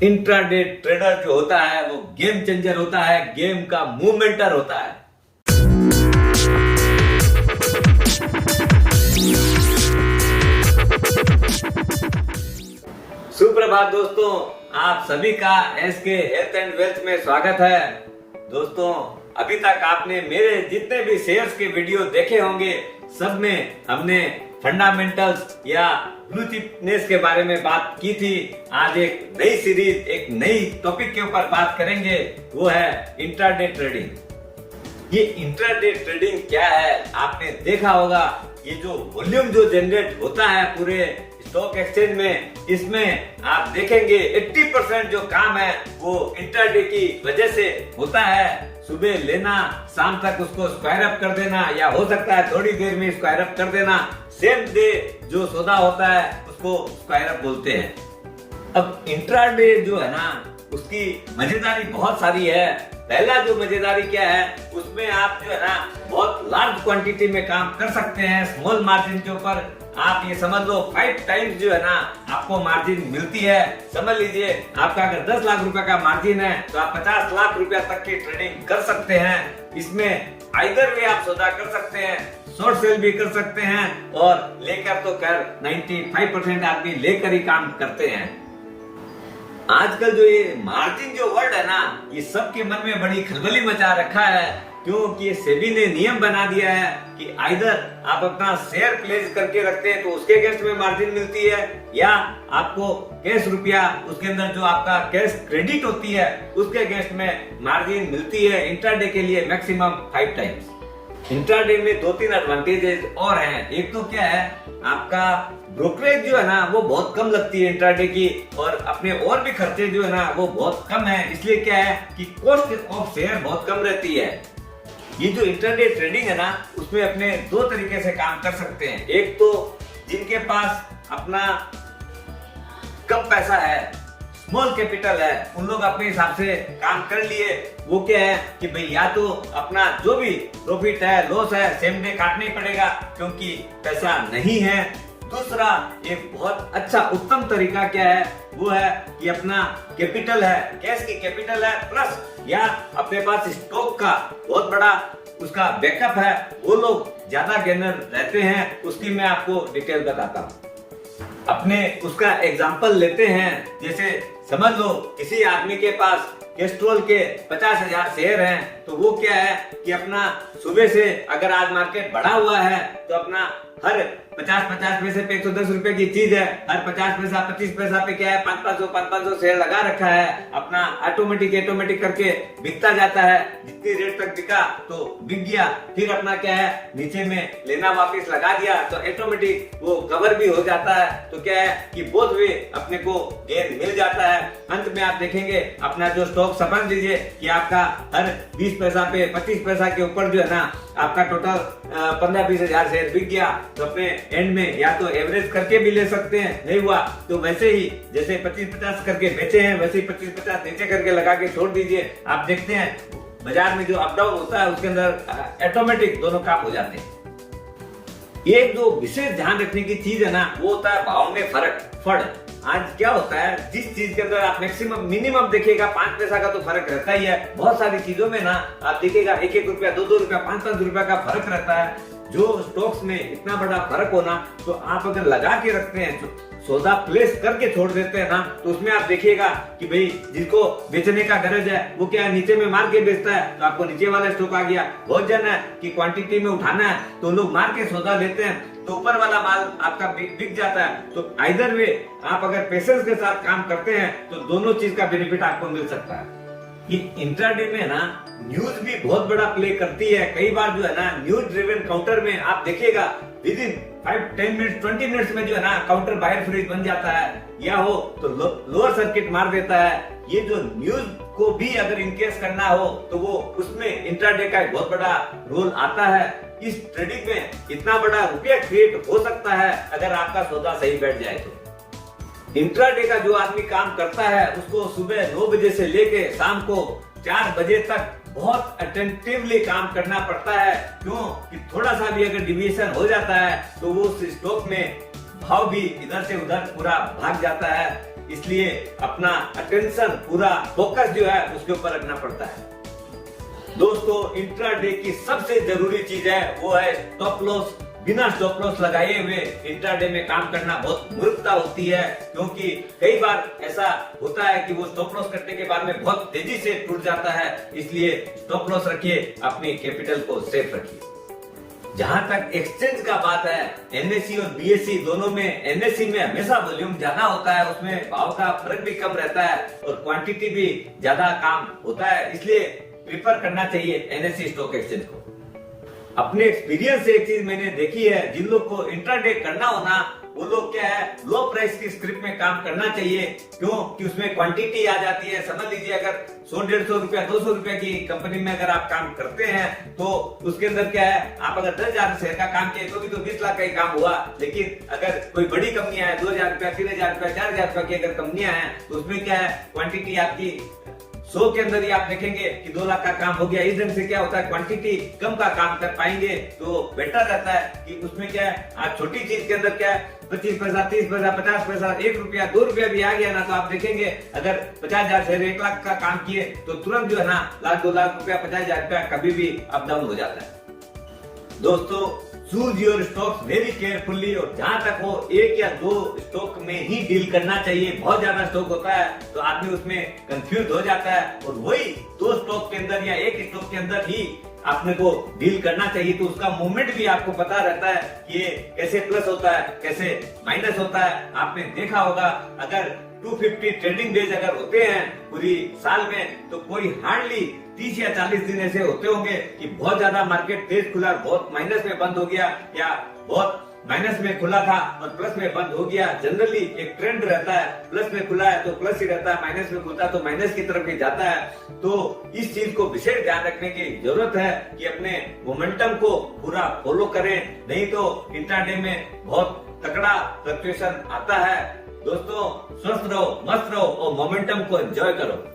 Intraday trader जो होता है वो गेम चेंजर होता है, गेम का मूवमेंटर होता है। सुप्रभात दोस्तों, आप सभी का एसके हेल्थ एंड वेल्थ में स्वागत है। दोस्तों, अभी तक आपने मेरे जितने भी शेयर्स के वीडियो देखे होंगे, सब में हमने फंडामेंटल्स या ब्लू चिपनेस के बारे में बात की थी। आज एक नई सीरीज, एक नई टॉपिक के ऊपर बात करेंगे, वो है इंट्राडे ट्रेडिंग। ये इंट्राडे ट्रेडिंग क्या है? आपने देखा होगा, ये जो वॉल्यूम जो जनरेट होता है पूरे स्टॉक एक्सचेंज में, इसमें आप देखेंगे 80% जो काम है वो इंट्राडे की वजह से होता है। सुबह लेना, शाम तक उसको स्क्वायर अप कर देना, या हो सकता है थोड़ी देर में स्क्वायर अप कर देना। सेम डे जो सौदा होता है उसको स्क्वायर अप बोलते हैं। अब इंट्राडे जो है ना, उसकी मजेदारी बहुत सारी है। पहला जो मजेदारी क्या है, उसमें आप जो है ना बहुत लार्ज क्वांटिटी में काम कर सकते हैं स्मॉल मार्जिन के ऊपर। आप ये समझ लो 5 टाइम्स जो है ना आपको मार्जिन मिलती है। समझ लीजिए, आपका अगर 10 लाख रुपए का मार्जिन है तो आप 50 लाख रुपया तक की ट्रेडिंग कर सकते हैं। इसमें आइदर वे आप सौदा कर सकते हैं, शॉर्ट सेल भी कर सकते हैं, और लेकर तो खैर 95% आदमी लेकर ही काम करते हैं। आजकल जो ये मार्जिन जो वर्ड है ना, ये सबके मन में बड़ी खलबली मचा रखा है, क्योंकि ये सेबी ने नियम बना दिया है कि आइदर आप अपना शेयर प्लेस करके रखते हैं तो उसके अगेंस्ट में मार्जिन मिलती है, या आपको कैश रुपया उसके अंदर जो आपका कैश क्रेडिट होती है उसके अगेंस्ट में मार्जिन मिलती है। इंट्राडे के लिए मैक्सिमम 5 टाइम्स। इंट्राडे में 2-3 एडवांटेजेस और हैं। एक तो क्या है, आपका ब्रोकरेज जो है ना वो बहुत कम लगती है इंट्राडे की, और अपने और भी खर्चे जो है ना वो बहुत कम है। इसलिए क्या है कि कॉस्ट ऑफ शेयर बहुत कम रहती है। ये जो इंट्राडे ट्रेडिंग है ना, उसमें अपने 2 तरीके से काम कर सकते हैं। एक तो जिनके पास अपना कम पैसा है, स्मॉल कैपिटल है, उन लोग अपने हिसाब से काम कर लिए। वो क्या है कि भाई या तो अपना जो भी प्रॉफिट है, लॉस है, सेम डे काटना ही पड़ेगा क्योंकि पैसा नहीं है। दूसरा एक बहुत अच्छा उत्तम तरीका क्या है, वो है कि अपना कैपिटल है, कैश की कैपिटल है, प्लस या अपने पास स्टॉक का बहुत बड़ा उसका बैकअप है, वो लोग ज्यादा गेनर रहते हैं। उसकी मैं आपको डिटेल बताता हूँ। अपने उसका एग्जाम्पल लेते हैं। जैसे समझ लो किसी आदमी के पास कैस्ट्रॉल के 50,000 शेयर हैं, तो वो क्या है कि अपना सुबह से अगर आज मार्केट बढ़ा हुआ है तो अपना हर 50 पैसे पे 110 रुपए की चीज है, हर 50 पैसा 25 पैसा पे क्या है 500 शेयर लगा रखा है। अपना ऑटोमेटिक करके बिकता जाता है। जितनी रेट तक बिका तो बिक गया, फिर अपना क्या है नीचे में लेना वापस लगा दिया तो ऑटोमेटिक वो कवर भी हो जाता है। तो क्या है कि बोथ वे अपने को गेन मिल जाता है। अंत में आप देखेंगे अपना जो स्टॉक समझ लीजिए कि आपका हर 20 पैसा पे 25 पैसा के ऊपर जो है ना आपका टोटल 15-20 हजार शेयर बिक गया। तो अपने एंड में या तो एवरेज करके भी ले सकते हैं, नहीं हुआ तो वैसे ही जैसे 25-50 करके बेचे हैं वैसे ही 25-50 नीचे करके लगा के छोड़ दीजिए। आप देखते हैं बाजार में जो अप डाउन होता है उसके अंदर ऑटोमेटिक दोनों काम हो जाते हैं। एक जो विशेष ध्यान रखने की चीज है ना, वो होता है भाव में फर्क। आज क्या होता है, जिस चीज के अंदर आप मैक्सिमम मिनिमम देखिएगा 5 पैसा का तो फर्क रहता ही है। बहुत सारी चीजों में ना आप देखिएगा 1-1 रुपया, 2-2 रुपया, 5-5 रुपया का फर्क रहता है। जो स्टॉक्स में इतना बड़ा फर्क होना, तो आप अगर लगा के रखते हैं, सौदा प्लेस करके छोड़ देते हैं ना, तो उसमें आप देखिएगा कि भाई जिसको बेचने का गरज है वो क्या है नीचे में मार के बेचता है, तो आपको नीचे वाला स्टॉक आ गया। बहुत जन है कि क्वांटिटी में उठाना है तो लोग मार के सौदा लेते हैं, तो ऊपर वाला माल आपका बिक जाता है। तो आइदर वे आप अगर पेशेंस के साथ काम करते हैं तो दोनों चीज का बेनिफिट आपको मिल सकता है। ये इंट्राडे में ना न्यूज भी बहुत बड़ा प्ले करती है। कई बार जो है ना न्यूज ड्रिवन काउंटर में आप देखिएगा विद इन 5-10 मिनट 20 मिनट्स में जो है ना काउंटर बायर फ्रीज बन जाता है, या हो तो लोअर सर्किट मार देता है। ये जो न्यूज को भी अगर इनकेस करना हो तो वो उसमें इंट्राडे का एक बहुत बड़ा रोल आता है। इस ट्रेडिंग में इतना बड़ा रुपया क्रिएट हो सकता है अगर आपका सौदा सही बैठ जाए तो। इंट्राडे का जो आदमी काम करता है उसको सुबह 9 बजे से लेके शाम को 4 बजे तक बहुत अटेंटिवली काम करना पड़ता है। क्यों कि थोड़ा सा भी अगर डिविएशन हो जाता है तो वो स्टॉक में भाव भी इधर से उधर पूरा भाग जाता है। इसलिए अपना अटेंशन पूरा फोकस जो है उसके ऊपर रखना पड़ता है। दोस्तों इंट्राडे की सबसे जरूरी चीज है वो है स्टॉप लॉस। बिना स्टॉप लॉस लगाए हुए इंट्राडे में काम करना बहुत मूर्खता होती है, क्योंकि कई बार ऐसा होता है कि वो स्टॉप लॉस करने के बाद में बहुत तेजी से टूट जाता है। इसलिए स्टॉप लॉस रखिए, अपनी कैपिटल को सेफ रखिए। जहां तक एक्सचेंज का बात है, एनएससी और बीएससी दोनों में, एनएससी में हमेशा वॉल्यूम ज्यादा होता है, उसमें भाव का फर्क भी कम रहता है और क्वांटिटी भी ज्यादा काम होता है, इसलिए प्रिफर करना चाहिए एनएससी स्टॉक एक्सचेंज को। अपने एक्सपीरियंस से एक चीज मैंने देखी है, जिन लोग को इंट्राडे करना हो ना, वो लोग क्या है, लो प्राइस की स्क्रिप्ट में काम करना चाहिए। क्यों कि उसमें क्वांटिटी आ जाती है। समझ लीजिए अगर 100-150 रुपया 200 रुपया की कंपनी में अगर आप काम करते हैं तो उसके अंदर क्या है, आप अगर 10,000 शेयर का काम किए तो भी तो 20 लाख का ही काम हुआ। लेकिन अगर कोई बड़ी कंपनियां हैं, 2,000 रुपया 3,000 रुपया 4,000 रुपया की अगर कंपनियां हैं तो उसमें क्या है, क्वांटिटी आपकी 100 के अंदर ही आप देखेंगे कि 2 लाख का काम हो गया। इस ढंग से क्या होता है, क्वांटिटी कम का काम कर पाएंगे तो बेटर रहता है कि उसमें क्या है, आज छोटी चीज के अंदर क्या है, 25 पैसा 30 पैसा 50 पैसा 1 रुपया 2 रुपया भी आ गया ना, तो आप देखेंगे अगर 50,000 शेयर 1 लाख का काम किए तो तुरंत जो है ना, लाख 2 लाख रुपया 50,000 रुपया कभी भी अप डाउन हो जाता है। दोस्तों choose your stocks very carefully, और जहां तक हो 1 या 2 स्टॉक में ही डील करना चाहिए। बहुत ज्यादा स्टॉक होता है तो आदमी उसमें कंफ्यूज हो जाता है, और वही 2 स्टॉक के अंदर या 1 स्टॉक के अंदर ही आपने को डील करना चाहिए, तो उसका मूवमेंट भी आपको पता रहता है कि ये कैसे प्लस होता है कैसे माइनस होता है। आपने देखा होगा अगर 250 ट्रेडिंग डेज अगर होते हैं पूरी साल में, तो कोई हार्डली 30 या 40 दिन ऐसे होते होंगे कि बहुत ज्यादा मार्केट तेज खुला, बहुत माइनस में बंद हो गया, या बहुत माइनस में खुला था और प्लस में बंद हो गया। जनरली एक ट्रेंड रहता है, प्लस में खुला है तो प्लस ही रहता है, माइनस में खुलता है तो माइनस की तरफ ही जाता है। तो इस चीज को विशेष ध्यान रखने की जरूरत है कि अपने मोमेंटम को पूरा फॉलो करें, नहीं तो इंट्राडे में बहुत तगड़ा फ्लक्चुएशन आता है। दोस्तों स्वस्थ रहो, मस्त रहो और मोमेंटम को एंजॉय करो।